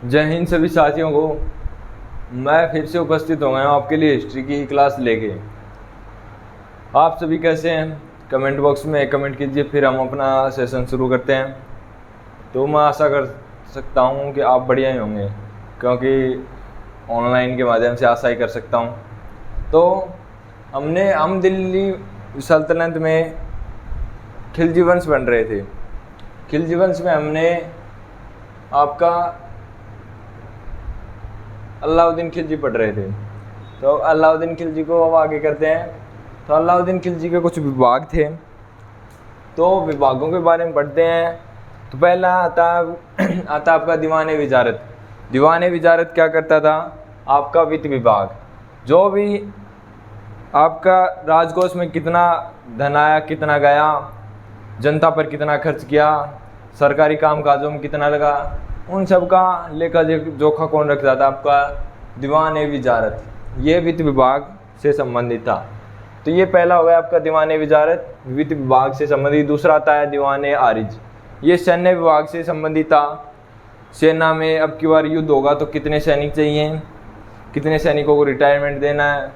जय हिंद सभी साथियों को। मैं फिर से उपस्थित हो गया हूँ आपके लिए हिस्ट्री की क्लास लेके। आप सभी कैसे हैं? कमेंट बॉक्स में कमेंट कीजिए, फिर हम अपना सेशन शुरू करते हैं। तो मैं आशा कर सकता हूँ कि आप बढ़िया ही होंगे, क्योंकि ऑनलाइन के माध्यम से आशा ही कर सकता हूँ। तो हम दिल्ली सल्तनत में खिलजी वंश बन रहे थे। खिलजी वंश में हमने आपका अलाउद्दीन खिलजी पढ़ रहे थे। तो अलाउद्दीन खिलजी को अब आगे करते हैं। तो अलाउद्दीन खिलजी के कुछ विभाग थे, तो विभागों के बारे में पढ़ते हैं। तो पहला आता आपका दीवाने विजारत। दीवाने विजारत क्या करता था? आपका वित्त विभाग, जो भी आपका राजकोष में कितना धन आया, कितना गया, जनता पर कितना खर्च किया, सरकारी कामकाजों में कितना लगा, उन सब का लेखा जोखा कौन रखता था? आपका दीवाने विजारत। ये वित्त विभाग से संबंधित था। तो ये पहला हो गया आपका दीवाने विजारत, वित्त विभाग से संबंधित। दूसरा आता है दीवाने आरिज। ये सैन्य विभाग से संबंधित था। सेना में अब की बार युद्ध होगा तो कितने सैनिक चाहिए, कितने सैनिकों को रिटायरमेंट देना है,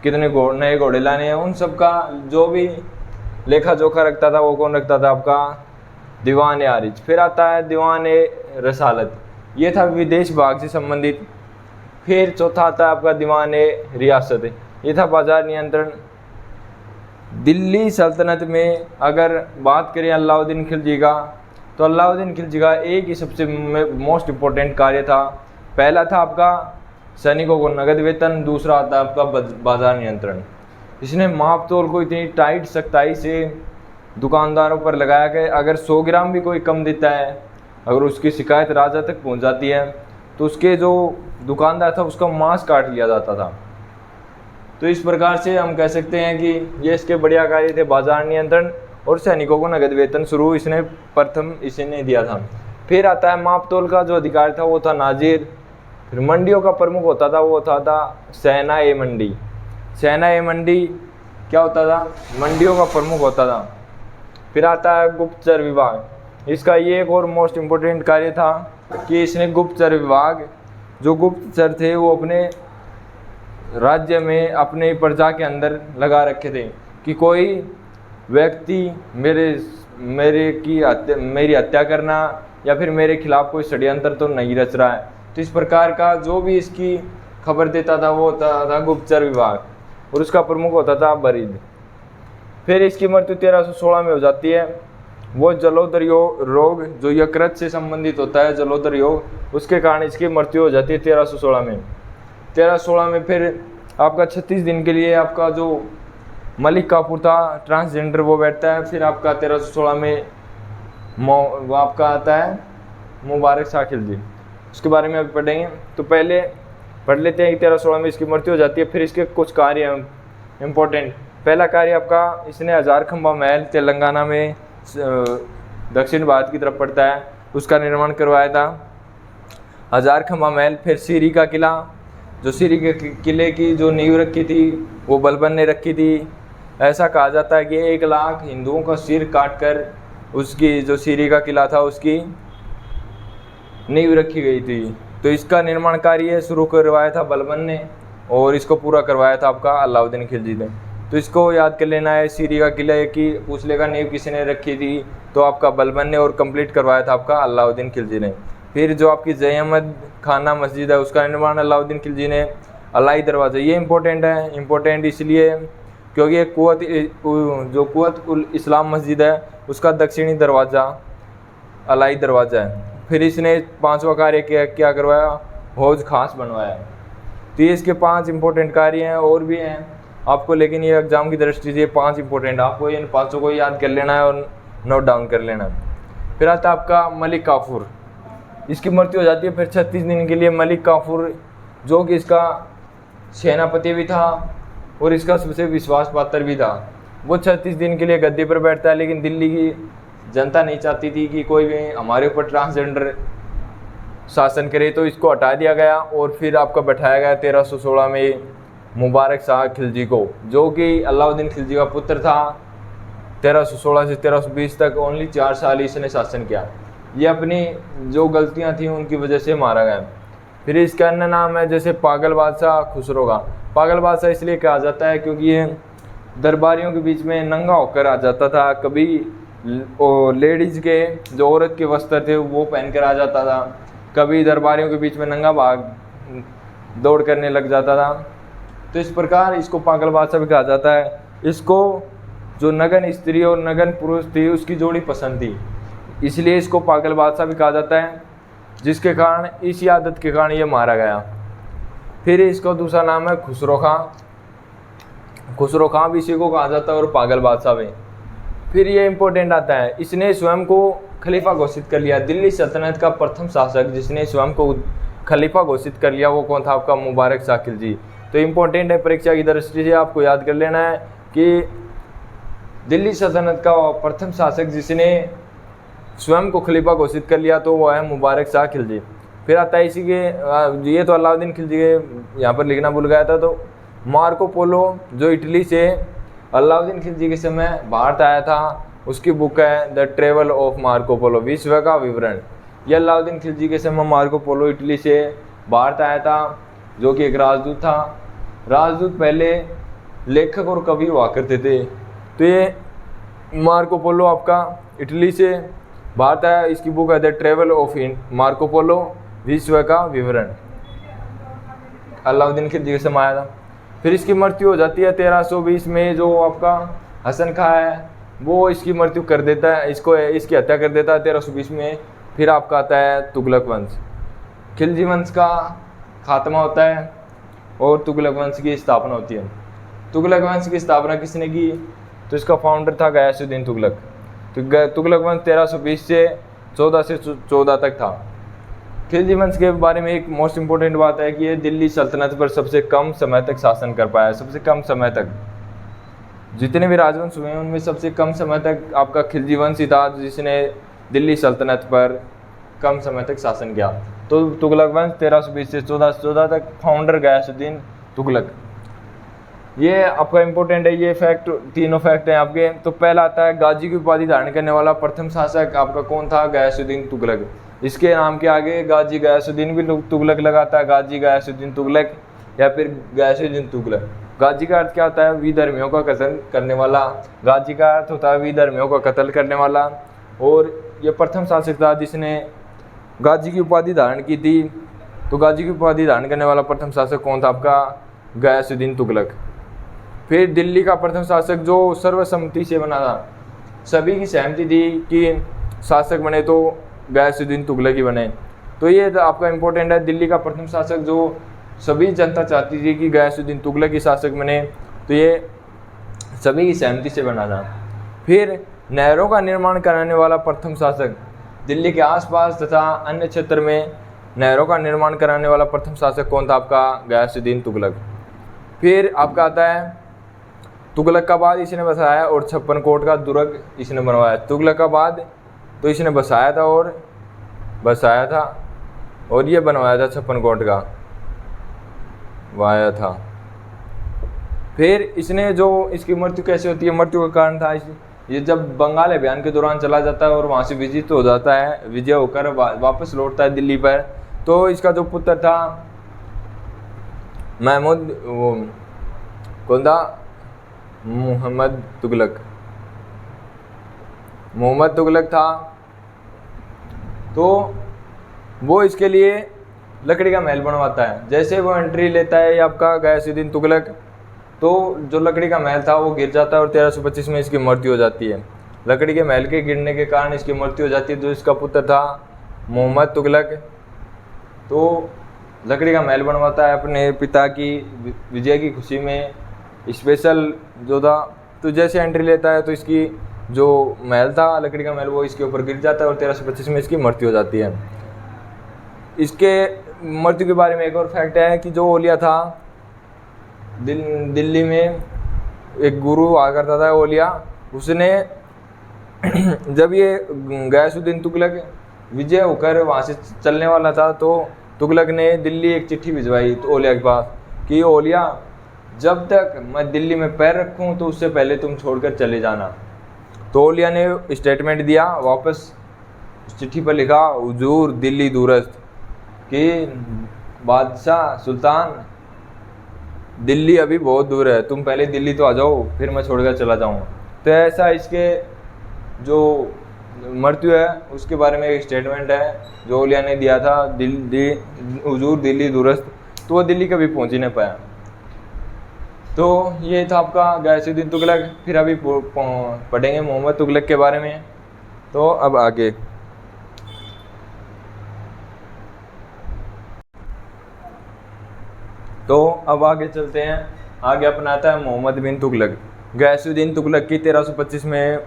कितने नए घोड़े लाने हैं, उन सब का जो भी लेखा जोखा रखता था वो कौन रखता था? आपका दीवाने आरिज। फिर आता है दीवाने रसालत। ये था विदेश विभाग से संबंधित। फिर चौथा आता है आपका दीवाने रियासत। ये था बाजार नियंत्रण। दिल्ली सल्तनत में अगर बात करें अलाउद्दीन खिलजी का, तो अलाउद्दीन खिलजी का एक ही सबसे मोस्ट इम्पोर्टेंट कार्य था। पहला था आपका सैनिकों को नगद वेतन, दूसरा आता है आपका बाजार नियंत्रण। इसने माप तोल को इतनी टाइट सख्ताई से दुकानदारों पर लगाया कि अगर 100 ग्राम भी कोई कम देता है, अगर उसकी शिकायत राजा तक पहुंच जाती है, तो उसके जो दुकानदार था उसका मांस काट लिया जाता था। तो इस प्रकार से हम कह सकते हैं कि ये इसके बढ़िया कार्य थे, बाजार नियंत्रण और सैनिकों को नगद वेतन शुरू इसने प्रथम इसने दिया था। फिर आता है माप तोल का जो अधिकार था वो था नाजिर। फिर मंडियों का प्रमुख होता था, वो होता था सेना ए मंडी। सेना ए मंडी क्या होता था? मंडियों का प्रमुख होता था। फिर आता है गुप्तचर विभाग। इसका ये एक और मोस्ट इम्पोर्टेंट कार्य था कि इसने गुप्तचर विभाग, जो गुप्तचर थे वो अपने राज्य में अपने प्रजा के अंदर लगा रखे थे कि कोई व्यक्ति मेरी हत्या करना या फिर मेरे खिलाफ कोई षड्यंत्र तो नहीं रच रहा है। तो इस प्रकार का जो भी इसकी खबर देता था वो होता था गुप्तचर विभाग, और उसका प्रमुख होता था बरीद। फिर इसकी मृत्यु 1316 में हो जाती है। वो जलोदर रोग जो यकृत से संबंधित होता है, जलोदर योग, उसके कारण इसकी मृत्यु हो जाती है 1316 में। 1316 में फिर आपका 36 दिन के लिए आपका जो मलिक काफूर था ट्रांसजेंडर, वो बैठता है। फिर आपका 1316 में वो आपका आता है मुबारक शाह खिलजी। उसके बारे में अभी पढ़ेंगे। तो पहले पढ़ लेते हैं कि 1316 में इसकी मृत्यु हो जाती है। फिर इसके कुछ कार्य इम्पोर्टेंट। पहला कार्य आपका, इसने हजार खंबा महल तेलंगाना में दक्षिण भारत की तरफ पड़ता है, उसका निर्माण करवाया था। हजार खंबा महल। फिर सीरी का किला, जो सीरी के किले की जो नींव रखी थी वो बलबन ने रखी थी। ऐसा कहा जाता है कि 1 लाख हिंदुओं का सिर काटकर उसकी जो सीरी का किला था उसकी नींव रखी गई थी। तो इसका निर्माण कार्य शुरू करवाया था बलबन ने, और इसको पूरा करवाया था आपका अलाउद्दीन खिलजी ने। तो इसको याद कर लेना है, सीरी का किला की पूछ लेगा नींव किसने रखी थी, तो आपका बलबन ने, और कंप्लीट करवाया था आपका अलाउद्दीन खिलजी ने। फिर जो आपकी जय अहमद खाना मस्जिद है उसका निर्माण अलाउद्दीन खिलजी ने। अलाई दरवाज़ा, ये इम्पोर्टेंट है। इम्पोर्टेंट इसलिए क्योंकि कुव्वत उल इस्लाम मस्जिद है उसका दक्षिणी दरवाज़ा अलाई दरवाज़ा है। फिर इसने 5वां कार्य क्या करवाया? हौज खास बनवाया। तो ये इसके 5 इंपॉर्टेंट कार्य हैं, और भी हैं आपको, लेकिन ये एग्जाम की दृष्टि से 5 इंपॉर्टेंट, आपको इन 5 को याद कर लेना है और नोट डाउन कर लेना है। फिर आता है आपका मलिक काफूर। इसकी मृत्यु हो जाती है फिर 36 दिन के लिए। मलिक काफूर जो कि इसका सेनापति भी था और इसका सबसे विश्वास पात्र भी था, वो 36 दिन के लिए गद्दी पर बैठता है। लेकिन दिल्ली की जनता नहीं चाहती थी कि कोई भी हमारे ऊपर ट्रांसजेंडर शासन करे, तो इसको हटा दिया गया और फिर आपका बैठाया गया 1316 में मुबारक शाह खिलजी को, जो कि अलाउद्दीन खिलजी का पुत्र था। 1316 से 1320 तक ओनली 4 साल इसने शासन किया। ये अपनी जो गलतियां थी उनकी वजह से मारा गया। फिर इसका अन्य नाम है जैसे पागल बादशाह खुसरो खां। पागल बादशाह इसलिए कहा जाता है क्योंकि ये दरबारियों के बीच में नंगा होकर आ जाता था। कभी लेडीज़ के जो औरत के वस्त्र थे वो पहन कर आ जाता था, कभी दरबारियों के बीच में नंगा भाग दौड़ करने लग जाता था। तो इस प्रकार इसको पागल बादशाह भी कहा जाता है। इसको जो नगन स्त्री और नगन पुरुष थी उसकी जोड़ी पसंद थी, इसलिए इसको पागल बादशाह भी कहा जाता है, जिसके कारण इसी आदत के कारण ये मारा गया। फिर इसका दूसरा नाम है खुसरो खां। खुसरो खां भी इसी को कहा जाता है और पागल बादशाह भी। फिर ये इम्पोर्टेंट आता है, इसने स्वयं को खलीफा घोषित कर लिया। दिल्ली सल्तनत का प्रथम शासक जिसने स्वयं को खलीफा घोषित कर लिया वो कौन था? आपका मुबारक शाह खिलजी। तो इम्पोर्टेंट है, परीक्षा की दृष्टि से आपको याद कर लेना है कि दिल्ली सल्तनत का प्रथम शासक जिसने स्वयं को खलीफा घोषित कर लिया तो वो है मुबारक शाह खिलजी। फिर आता है इसी के ये तो अलाउद्दीन खिलजी के यहाँ पर लिखना भूल गया था। तो मार्को पोलो जो इटली से अलाउद्दीन खिलजी के समय भारत आया था, उसकी बुक है the travel of Marco Polo, विश्व का विवरण। यह अलाउद्दीन खिलजी के समय मार्को पोलो इटली से भारत आया था, जो कि एक राजदूत था। राजदूत पहले लेखक और कवि हुआ करते थे। तो ये मार्को पोलो आपका इटली से भारत आया, इसकी बुक है the travel of Marco Polo, विश्व का विवरण। अलाउद्दीन खिलजी के समय आया था। फिर इसकी मृत्यु हो जाती है 1320 में। जो आपका हसन खां है वो इसकी मृत्यु कर देता है, इसकी हत्या कर देता है 1320 में। फिर आपका आता है तुगलक वंश। खिलजी वंश का खात्मा होता है और तुगलक वंश की स्थापना होती है। तुगलक वंश की स्थापना किसने की? तो इसका फाउंडर था गयासुद्दीन तुगलक। तो तुगलक वंश 1320 से 1414 तक था। खिलजी वंश के बारे में एक मोस्ट इम्पोर्टेंट बात है कि ये दिल्ली सल्तनत पर सबसे कम समय तक शासन कर पाया। सबसे कम समय तक जितने भी राजवंश हुए हैं उनमें सबसे कम समय तक आपका खिलजी वंश ही था जिसने दिल्ली सल्तनत पर कम समय तक शासन किया। तो तुगलक वंश 1320 से 1414 तक, फाउंडर गयासुद्दीन तुगलक। ये आपका इम्पोर्टेंट है, ये फैक्ट, तीनों फैक्ट हैं आपके। तो पहला आता है गाजी की उपाधि धारण करने वाला प्रथम शासक आपका कौन था? गयासुद्दीन तुगलक। इसके नाम के आगे गाजी गयासुद्दीन भी तुगलक लगाता है, गाजी गयासुद्दीन तुगलक या फिर गयासुद्दीन तुगलक। गाजी का अर्थ क्या होता है? विधर्मियों का कत्ल करने वाला। गाजी का अर्थ होता है विधर्मियों का कत्ल करने वाला। और ये प्रथम शासक था जिसने गाजी की उपाधि धारण की थी। तो गाजी की उपाधि धारण करने वाला प्रथम शासक कौन था? आपका गयासुद्दीन तुगलक। फिर दिल्ली का प्रथम शासक जो सर्वसम्मति से बना था, सभी की सहमति थी कि शासक बने तो गयासुद्दीन तुगलक ही बने। तो ये आपका इम्पोर्टेंट है, दिल्ली का प्रथम शासक जो सभी जनता चाहती थी कि गयासुद्दीन तुगलक ही शासक बने, तो ये सभी की सहमति से बना था। फिर नहरों का निर्माण कराने वाला प्रथम शासक, दिल्ली के आसपास तथा अन्य क्षेत्र में नहरों का निर्माण कराने वाला प्रथम शासक कौन था? आपका गयासुद्दीन तुगलक। फिर आपका आता है तुगलक का बाद इसने बसाया और 56 कोट का दुर्ग इसने बनवाया। तुगलक का बाद तो इसने बसाया था और ये बनवाया था 56 कोट का वाया था। फिर इसने जो इसकी मृत्यु कैसे होती है? मृत्यु का कारण था ये जब बंगाल अभियान के दौरान चला जाता है और वहाँ से विजित हो जाता है, विजय होकर वापस लौटता है दिल्ली पर। तो इसका जो पुत्र था महमूद, वो कौन था? मोहम्मद तुगलक था। तो वो इसके लिए लकड़ी का महल बनवाता है। जैसे वो एंट्री लेता है आपका गयासुद्दीन तुगलक, तो जो लकड़ी का महल था वो गिर जाता है और 1325 में इसकी मृत्यु हो जाती है। लकड़ी के महल के गिरने के कारण इसकी मृत्यु हो जाती है। जो इसका पुत्र था मोहम्मद तुगलक, तो लकड़ी का महल बनवाता है अपने पिता की विजय की खुशी में, स्पेशल जो था। तो जैसे एंट्री लेता है तो इसकी जो महल था लकड़ी का महल वो इसके ऊपर गिर जाता है और 1325 में इसकी मृत्यु हो जाती है। इसके मृत्यु के बारे में एक और फैक्ट है कि जो ओलिया था दिल्ली में एक गुरु हुआ करता था ओलिया, उसने जब ये गयासुद्दीन तुगलक विजय होकर वहाँ से चलने वाला था तो तुगलक ने दिल्ली एक चिट्ठी भिजवाई तो ओलिया के पास कि ओलिया जब तक मैं दिल्ली में पैर रखूं तो उससे पहले तुम छोड़कर चले जाना। तो ओलिया ने स्टेटमेंट दिया, वापस उस चिट्ठी पर लिखा, हुजूर दिल्ली दूरस्थ कि बादशाह सुल्तान, दिल्ली अभी बहुत दूर है, तुम पहले दिल्ली तो आ जाओ, फिर मैं छोड़कर चला जाऊँगा। तो ऐसा इसके जो मृत्यु है उसके बारे में एक स्टेटमेंट है जो औलिया ने दिया था, दिल्ली हुजूर दिल्ली दूरस्थ। तो वो दिल्ली कभी पहुंच ही नहीं पाया। तो ये था आपका गयासुद्दीन तुगलक। फिर अभी पढ़ेंगे मोहम्मद तुगलक के बारे में। तो अब आगे चलते हैं। आगे अपनाता है मोहम्मद बिन तुगलक। गयासुद्दीन तुगलक की 1325 में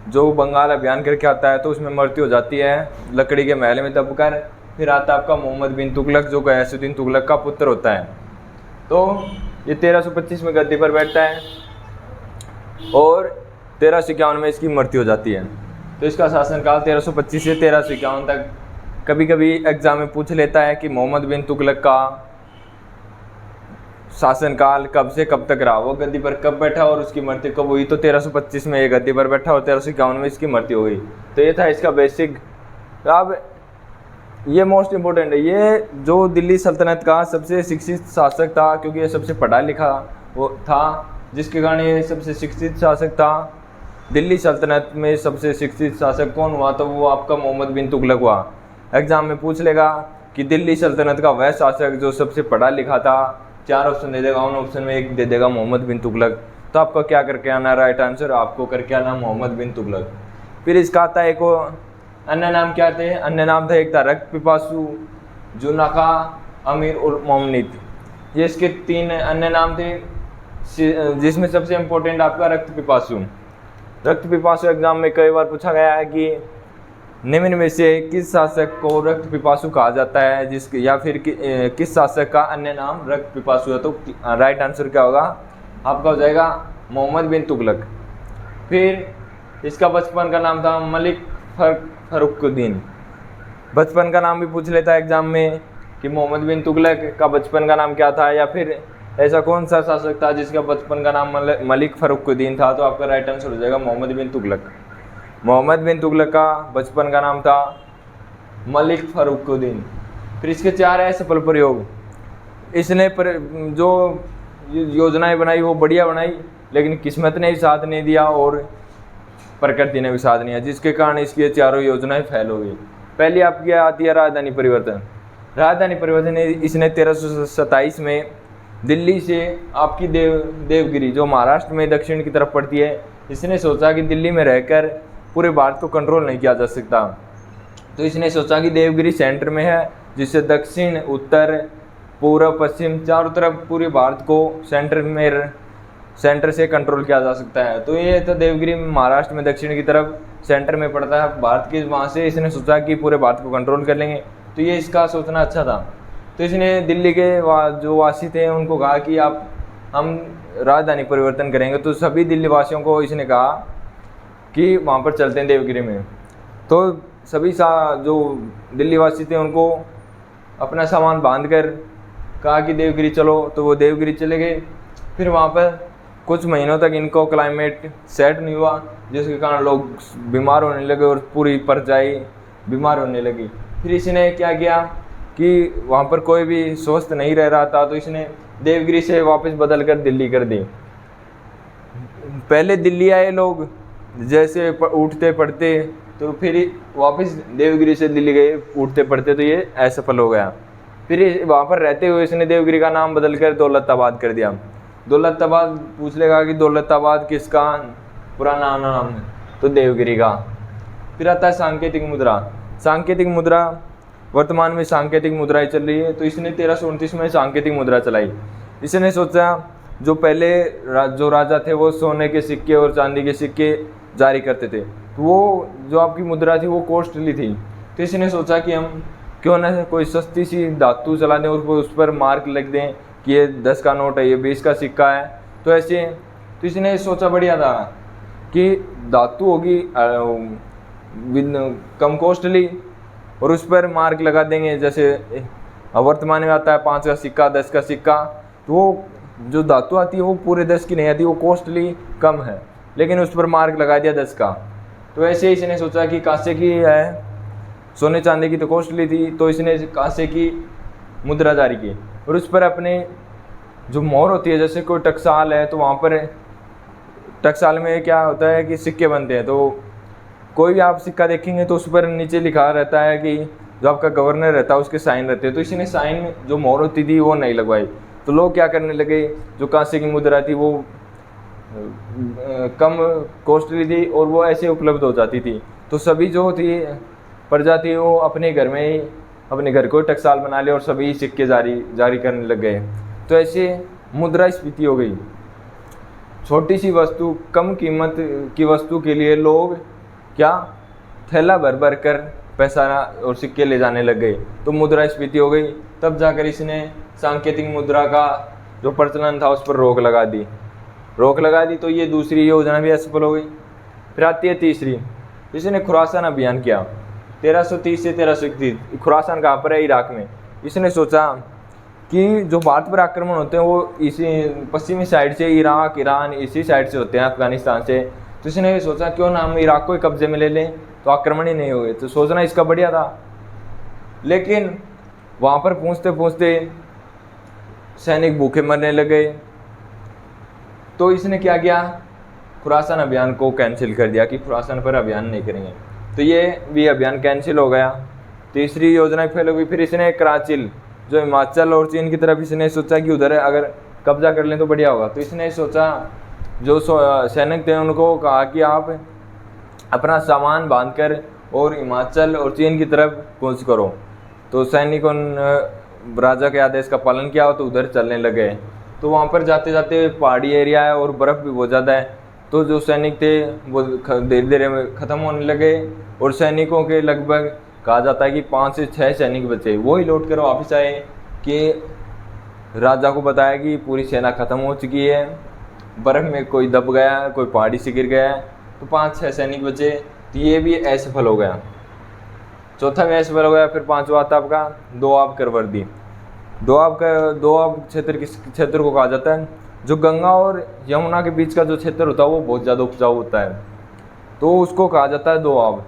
जो बंगाल अभियान करके आता है तो उसमें मृत्यु हो जाती है लकड़ी के महल में दबकर। फिर आता है आपका मोहम्मद बिन तुगलक जो गयासुद्दीन तुगलक का पुत्र होता है। तो ये 1325 में गद्दी पर बैठता है और 1351 में इसकी मृत्यु हो जाती है। तो इसका शासनकाल 1325 से 1351 तक। कभी कभी एग्जाम में पूछ लेता है कि मोहम्मद बिन तुगलक का शासनकाल कब से कब तक रहा, वो गद्दी पर कब बैठा और उसकी मृत्यु कब हुई। तो 1325 में ये गद्दी पर बैठा और 1351 में इसकी मृत्यु हुई। तो ये था इसका बेसिक। अब ये मोस्ट इम्पोर्टेंट है, ये जो दिल्ली सल्तनत का सबसे शिक्षित शासक था, क्योंकि ये सबसे पढ़ा लिखा वो था, जिसके कारण ये सबसे शिक्षित शासक था। दिल्ली सल्तनत में सबसे शिक्षित शासक कौन हुआ, तो वो आपका मोहम्मद बिन तुगलक हुआ। एग्जाम में पूछ लेगा कि दिल्ली सल्तनत का वह शासक जो सबसे पढ़ा लिखा था, 4 ऑप्शन दे देगा, उन ऑप्शन में एक दे देगा मोहम्मद बिन तुगलक। तो आपको क्या करके आना, राइट आंसर आपको करके आना मोहम्मद बिन तुगलक। फिर इसका आता है एक अन्य नाम क्या थे, अन्य नाम था, एक था रक्त पिपासु, जुनाखा, अमीर उल मोमनित। ये इसके 3 अन्य नाम थे, जिसमें सबसे इम्पोर्टेंट आपका रक्त पिपासु। रक्त पिपासु एग्जाम में कई बार पूछा गया है कि निम्न में से किस शासक को रक्त पिपासु कहा जाता है, जिसके या फिर किस शासक का अन्य नाम रक्त पिपासु है। तो राइट आंसर क्या होगा आपका, हो जाएगा मोहम्मद बिन तुगलक। फिर इसका बचपन का नाम था मलिक फरुखुद्दीन। बचपन का नाम भी पूछ लेता है एग्जाम में कि मोहम्मद बिन तुगलक का बचपन का नाम क्या था, या फिर ऐसा कौन सा शासक था जिसका बचपन का नाम मलिक फरुखुद्दीन था। तो आपका राइट आंसर हो जाएगा मोहम्मद बिन तुगलक। मोहम्मद बिन तुगलक का बचपन का नाम था मलिक फरुखुद्दीन। फिर इसके 4 है सफल प्रयोग। इसने जो योजनाएं बनाई वो बढ़िया बनाई, लेकिन किस्मत ने भी साथ नहीं दिया और प्रकृति ने भी साथ नहीं दिया, जिसके कारण इसकी चारों योजनाएं फेल हो गई। पहली आपकी आती है राजधानी परिवर्तन। राजधानी परिवर्तन इसने 1327 में दिल्ली से आपकी देवगिरी जो महाराष्ट्र में दक्षिण की तरफ पड़ती है, इसने सोचा कि दिल्ली में रहकर पूरे भारत को कंट्रोल नहीं किया जा सकता। तो इसने सोचा कि देवगिरी सेंटर में है, जिससे दक्षिण उत्तर पूर्व पश्चिम चारों तरफ पूरे भारत को सेंटर से कंट्रोल किया जा सकता है। तो ये तो देवगिरी महाराष्ट्र में दक्षिण की तरफ सेंटर में पड़ता है भारत के, वहाँ से इसने सोचा कि पूरे भारत को कंट्रोल कर लेंगे। तो ये इसका सोचना अच्छा था। तो इसने दिल्ली के जो वासी थे उनको कहा कि हम राजधानी परिवर्तन करेंगे। तो सभी दिल्ली वासियों को इसने कहा कि वहाँ पर चलते हैं देवगिरी में। तो सभी जो दिल्ली वासी थे उनको अपना सामान बांध कर कहा कि देवगिरी चलो। तो वो देवगिरी चले गए। फिर वहाँ पर कुछ महीनों तक इनको क्लाइमेट सेट नहीं हुआ, जिसके कारण लोग बीमार होने लगे और पूरी परजाई बीमार होने लगी। फिर इसने क्या किया कि वहाँ पर कोई भी स्वस्थ नहीं रह रहा था, तो इसने देवगिरी से वापस बदल कर दिल्ली कर दी। पहले दिल्ली आए लोग, जैसे उठते पढ़ते, तो फिर वापस देवगिरी से दिल्ली गए उठते पढ़ते, तो ये असफल हो गया। फिर वहाँ पर रहते हुए इसने देवगिरी का नाम बदल कर दौलताबाद कर दिया। दौलताबाद पूछ लेगा कि दौलताबाद किसका पुराना नाम है, तो देवगिरी का। फिर आता है सांकेतिक मुद्रा। सांकेतिक मुद्रा वर्तमान में सांकेतिक मुद्राएं चल रही है। तो इसने 1329 में सांकेतिक मुद्रा चलाई। इसने सोचा जो पहले जो राजा थे वो सोने के सिक्के और चांदी के सिक्के जारी करते थे, तो वो जो आपकी मुद्रा थी वो कॉस्टली थी। तो इसने सोचा कि हम क्यों ना कोई सस्ती सी धातु चला दें और उस पर मार्क लिख दें कि ये 10 का नोट है, ये 20 का सिक्का है। तो ऐसे तो इसने सोचा बढ़िया था कि धातु होगी कम कॉस्टली और उस पर मार्क लगा देंगे। जैसे वर्तमान में आता है 5 का सिक्का, 10 का सिक्का, तो वो जो धातु आती है वो पूरे 10 की नहीं आती, वो कॉस्टली कम है, लेकिन उस पर मार्क लगा दिया 10 का। तो ऐसे ही इसने सोचा कि कांसे की है सोने चांदी की तो कॉस्टली थी, तो इसने कांसे की मुद्रा जारी की और उस पर अपने जो मोहर होती है, जैसे कोई टकसाल है तो वहाँ पर टकसाल में क्या होता है कि सिक्के बनते हैं, तो कोई भी आप सिक्का देखेंगे तो उस पर नीचे लिखा रहता है कि जो आपका गवर्नर रहता है उसके साइन रहते हैं। तो इसने साइन जो मोहर होती थी वो नहीं लगवाई। तो लोग क्या करने लगे, जो कांसे की मुद्रा थी वो कम कॉस्टली थी और वो ऐसे उपलब्ध हो जाती थी, तो सभी जो थी प्रजा थी वो अपने घर में ही अपने घर को टकसाल बना लिया और सभी सिक्के जारी करने लग गए। तो ऐसे मुद्रास्फीति हो गई। छोटी सी वस्तु, कम कीमत की वस्तु के लिए लोग क्या थैला भर भर कर पैसा और सिक्के ले जाने लग गए, तो मुद्रास्फीति हो गई। तब जाकर इसने सांकेतिक मुद्रा का जो प्रचलन था उस पर रोक लगा दी। तो ये दूसरी योजना भी असफल हो गई। फिर आती है तीसरी, इसने खुरासान अभियान किया 1330 से 1331। खुरासान कहाँ पर है? इराक में। इसने सोचा कि जो भारत पर आक्रमण होते हैं वो इसी पश्चिमी साइड से, इराक, ईरान इसी साइड से होते हैं, अफगानिस्तान से। तो इसने सोचा क्यों ना हम इराक को कब्जे में ले लें, तो आक्रमण ही नहीं हुए। तो सोचना इसका बढ़िया था, लेकिन वहाँ पर पहुँचते पहुँचते सैनिक भूखे मरने लगे। तो इसने क्या किया, खुरासान अभियान को कैंसिल कर दिया कि खुरासान पर अभियान नहीं करेंगे। तो ये भी अभियान कैंसिल हो गया। तीसरी योजना फेल हो गई। फिर इसने कराचिल, जो हिमाचल और चीन की तरफ, इसने सोचा कि उधर अगर कब्जा कर लें तो बढ़िया होगा। तो इसने सोचा, जो सैनिक थे उनको कहा कि आप अपना सामान बांधकर और हिमाचल और चीन की तरफ कूच करो। तो सैनिकों ने राजा के आदेश का पालन किया तो उधर चलने लगे। तो वहाँ पर जाते जाते पहाड़ी एरिया है और बर्फ़ भी बहुत ज़्यादा है, तो जो सैनिक थे वो धीरे धीरे ख़त्म होने लगे और सैनिकों के लगभग कहा जाता है कि 5 से 6 सैनिक बचे। वो ही लौट कर वापस आए कि राजा को बताया कि पूरी सेना ख़त्म हो चुकी है, बर्फ़ में कोई दब गया, कोई पहाड़ी से गिर गया। तो 5-6 सैनिक बचे। तो ये भी असफल हो गया। चौथा भी असफल हो गया। फिर पांचवा आता आपका दोआब करवर्दी। दोआब क्षेत्र किस क्षेत्र को कहा जाता है? जो गंगा और यमुना के बीच का जो क्षेत्र होता है वो बहुत ज़्यादा उपजाऊ होता है, तो उसको कहा जाता है दोआब।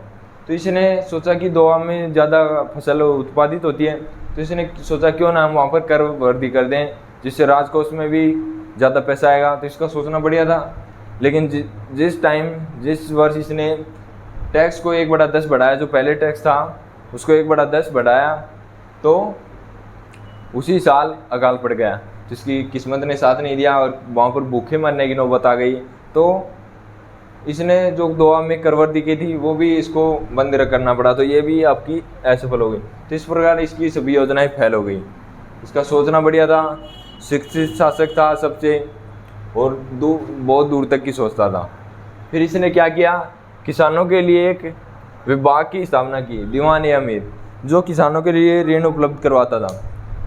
तो इसने सोचा कि दोआब में ज़्यादा फसल उत्पादित होती है, तो इसने सोचा क्यों ना हम वहाँ पर कर वृद्धि कर दें, जिससे राजकोष में भी ज़्यादा पैसा आएगा। तो इसका सोचना बढ़िया था, लेकिन जिस वर्ष इसने टैक्स को 1/10 बढ़ाया, जो पहले टैक्स था उसको 1/10 बढ़ाया, तो उसी साल अकाल पड़ गया, जिसकी किस्मत ने साथ नहीं दिया और वहाँ पर भूखे मरने की नौबत आ गई। तो इसने जो दोआब में करवर्दी की थी वो भी इसको बंद करना पड़ा। तो ये भी आपकी असफल हो गई। तो इस प्रकार इसकी सभी योजनाएं फेल हो गई। इसका सोचना बढ़िया था, शिक्षित शासक था सबसे, और बहुत दूर तक की सोचता था। फिर इसने क्या किया, किसानों के लिए एक विभाग की स्थापना की, दीवान-ए-अमीर, जो किसानों के लिए ऋण उपलब्ध करवाता था।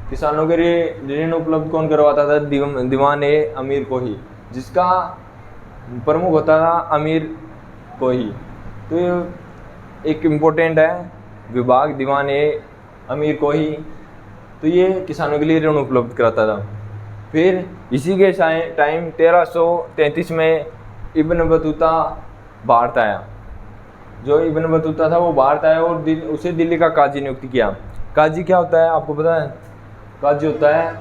किसानों के लिए ऋण उपलब्ध कौन करवाता था? दीवान-ए-अमीर को ही, जिसका प्रमुख होता था अमीर को ही। तो एक इम्पोर्टेंट है विभाग, दीवान-ए-अमीर को ही। तो ये किसानों के लिए ऋण उपलब्ध कराता था। फिर इसी के टाइम 1333 में इब्न बतूता भारत आया। जो इब्न बतूता था वो भारत आया और उसे दिल्ली का काजी नियुक्त किया। काजी क्या होता है आपको पता है? काजी होता है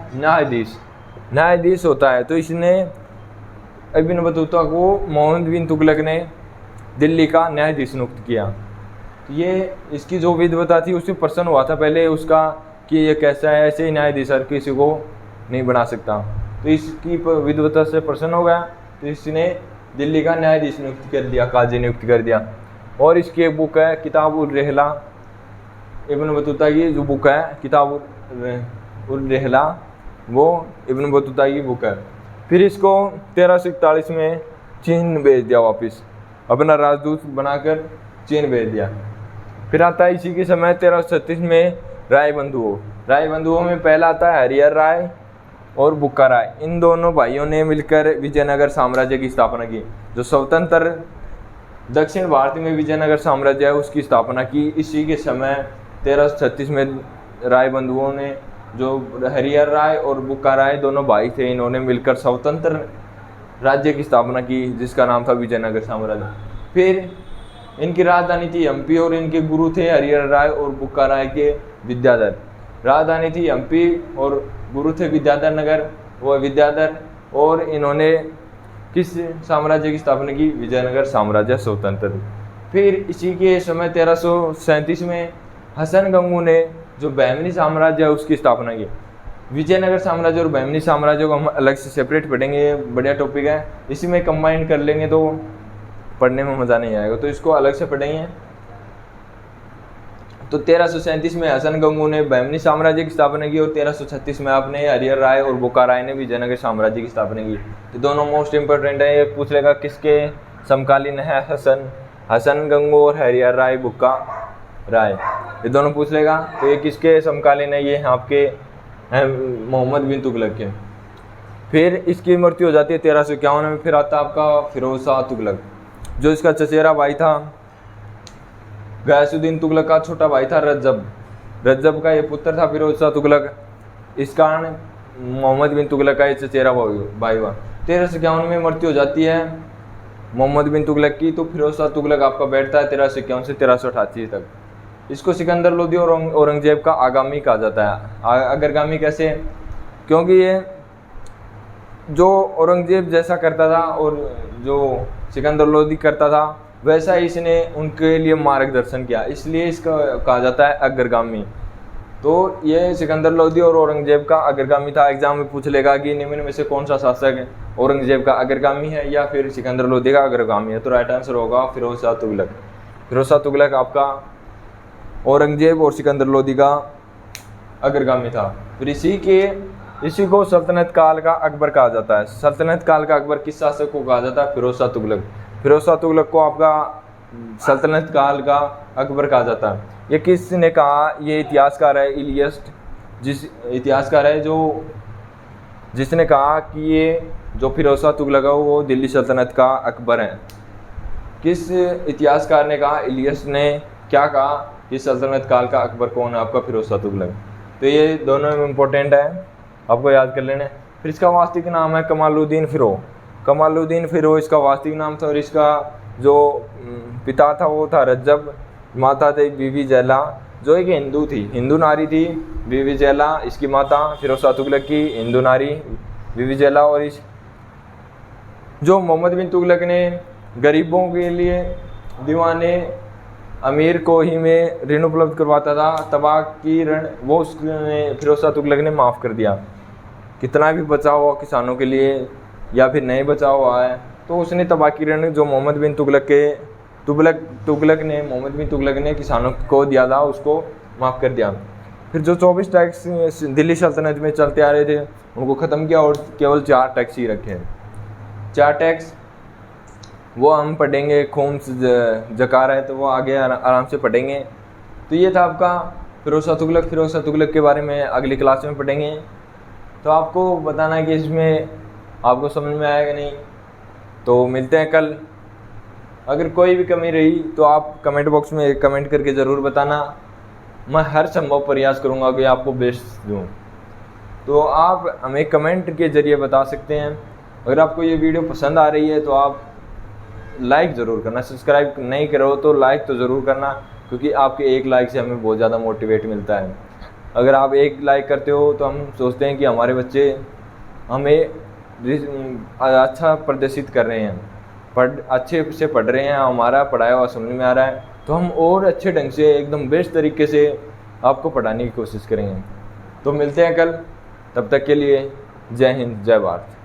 न्यायाधीश होता है। तो इसने इब्न बतूता को मोहम्मद बिन तुगलक ने दिल्ली का न्यायाधीश नियुक्त किया। तो ये इसकी जो विद्वता थी उससे प्रसन्न हुआ था पहले उसका कि ये कैसा है, ऐसे ही न्यायाधीश हर किसी को नहीं बना सकता। तो इसकी विद्वता से प्रसन्न हो गया, तो इसने दिल्ली का न्यायाधीश नियुक्त कर दिया, काजी नियुक्त कर दिया। और इसकी एक बुक है किताब-उर-रहला, इब्न बतूता की जो बुक है किताब-उर-रहला, वो इब्न बतूता की बुक है। फिर इसको 1341 में चीन भेज दिया, वापस अपना राजदूत बनाकर चीन भेज दिया। फिर आता है इसी के समय 1336 में राय बंधुओं में पहला आता है हरिहर राय और बुक्का राय। इन दोनों भाइयों ने मिलकर विजयनगर साम्राज्य की स्थापना की। जो स्वतंत्र दक्षिण भारत में विजयनगर साम्राज्य है उसकी स्थापना की। इसी के समय 1336 में राय बंधुओं ने, जो हरिहर राय और बुक्का राय दोनों भाई थे, इन्होंने मिलकर स्वतंत्र राज्य की स्थापना की जिसका नाम था विजयनगर साम्राज्य। फिर इनकी राजधानी थी हम्पी और इनके गुरु थे हरिहर राय और बुक्का राय के विद्याधर। राजधानी थी हम्पी और गुरु थे विद्याधर नगर व विद्याधर। और इन्होंने किस साम्राज्य की स्थापना की? विजयनगर साम्राज्य स्वतंत्र। फिर इसी के समय 1337 में हसन गंगू ने जो बहमनी साम्राज्य है उसकी स्थापना की। विजयनगर साम्राज्य और बहमनी साम्राज्य को हम अलग से सेपरेट पढ़ेंगे, बढ़िया टॉपिक है, इसी में कंबाइन कर लेंगे तो पढ़ने में मज़ा नहीं आएगा, तो इसको अलग से पढ़ेंगे। तो 1337 में हसन गंगू ने बहमनी साम्राज्य की स्थापना की और 1336 में आपने हरिहर राय और बुक्का राय ने विजयनगर साम्राज्य की स्थापना की। तो दोनों मोस्ट इंपॉर्टेंट है। ये पूछ लेगा किसके समकालीन है? हसन गंगू और हरिहर राय बुक्का राय, ये दोनों पूछ लेगा। तो ये किसके समकालीन है? ये आपके मोहम्मद बिन तुगलक के। फिर इसकी मृत्यु हो जाती है 1351 में। फिर आता आपका फिरोज शाह तुगलक, जो इसका चचेरा भाई था। गयासुद्दीन तुगलक का छोटा भाई था रज्जब का ये पुत्र था फिरोज शाह तुगलक। इस कारण मोहम्मद बिन तुगलक का ये चचेरा भाई हुआ। 1351 में मृत्यु हो जाती है मोहम्मद बिन तुगलक की। तो फिरोज शाह तुगलक आपका बैठता है 1351 से 1388 तक। इसको सिकंदर लोदी और औरंगजेब का आगामी कहा जाता है। अग्रगामी कैसे? क्योंकि ये जो औरंगजेब जैसा करता था और जो सिकंदर लोदी करता था वैसा ही इसने उनके लिए मार्गदर्शन किया, इसलिए इसका कहा जाता है अग्रगामी। तो ये सिकंदर लोदी और औरंगजेब का अग्रगामी था। एग्जाम में पूछ लेगा कि निम्न में से कौन सा शासक है औरंगजेब का अग्रगामी है या फिर सिकंदर लोदी का अग्रगामी है? तो राइट आंसर होगा फिरोज शाह तुगलक। फिरोज शाह तुगलक आपका औरंगजेब और सिकंदर लोदी का अग्रगामी था। फिर इसी को सल्तनत काल का अकबर कहा जाता है। सल्तनत काल का अकबर किस शासक को कहा जाता है? फिरोज शाह तुगलक। फिरोज शाह तुगलक को आपका सल्तनत काल का अकबर कहा जाता है। ये किसने कहा? ये इतिहासकार है इलियस्ट, इतिहासकार है जिसने कहा कि ये जो फिरोज शाह तुगलक है वो दिल्ली सल्तनत का अकबर है। किस इतिहासकार ने कहा? इलियस्ट ने क्या कहा कि सल्तनत काल का अकबर कौन है? आपका फिरोज शाह तुगलक। तो ये दोनों इम्पोर्टेंट है, आपको याद कर लेना। फिर इसका वास्तविक नाम है कमालुद्दीन फिरोज। कमालुद्दीन फिरोज इसका वास्तविक नाम था। और इसका जो पिता था वो था रज्जब, माता थी बीवी जैला, जो एक हिंदू थी, हिंदू नारी थी बीवी जैला। इसकी माता फिरोज शाह तुगलक की हिंदू नारी बीवी जैला। और इस जो मोहम्मद बिन तुगलक ने गरीबों के लिए दीवाने अमीर को ही में ऋण उपलब्ध करवाता था, तबाह की ऋण वो उसने फिरोज शाह तुगलक ने माफ़ कर दिया। कितना भी बचा हुआ किसानों के लिए या फिर नहीं बचा हुआ है तो उसने तबाह की ऋण जो मोहम्मद बिन तुगलक ने किसानों को दिया था उसको माफ़ कर दिया। फिर जो 24 टैक्स दिल्ली सल्तनत में चलते आ रहे थे उनको ख़त्म किया और केवल 4 टैक्स ही रखे। 4 टैक्स वो हम पढ़ेंगे, खोम्स जकार है तो वो आगे आराम से पढ़ेंगे। तो ये था आपका फिरोज शाह तुगलक। फिरोज शाह तुगलक के बारे में अगली क्लास में पढ़ेंगे। तो आपको बताना है कि इसमें आपको समझ में आएगा नहीं। तो मिलते हैं कल। अगर कोई भी कमी रही तो आप कमेंट बॉक्स में कमेंट करके ज़रूर बताना। मैं हर संभव प्रयास करूँगा कि आपको बेस्ट दूँ। तो आप हमें कमेंट के ज़रिए बता सकते हैं। अगर आपको ये वीडियो पसंद आ रही है तो आप लाइक ज़रूर करना, सब्सक्राइब नहीं करो तो लाइक तो ज़रूर करना, क्योंकि आपके एक लाइक से हमें बहुत ज़्यादा मोटिवेट मिलता है। अगर आप एक लाइक करते हो तो हम सोचते हैं कि हमारे बच्चे हमें अच्छा प्रदर्शित कर रहे हैं, अच्छे से पढ़ रहे हैं, हमारा पढ़ाया हुआ समझ में आ रहा है, तो हम और अच्छे ढंग से एकदम बेस्ट तरीके से आपको पढ़ाने की कोशिश करेंगे। तो मिलते हैं कल, तब तक के लिए जय हिंद, जय भारत।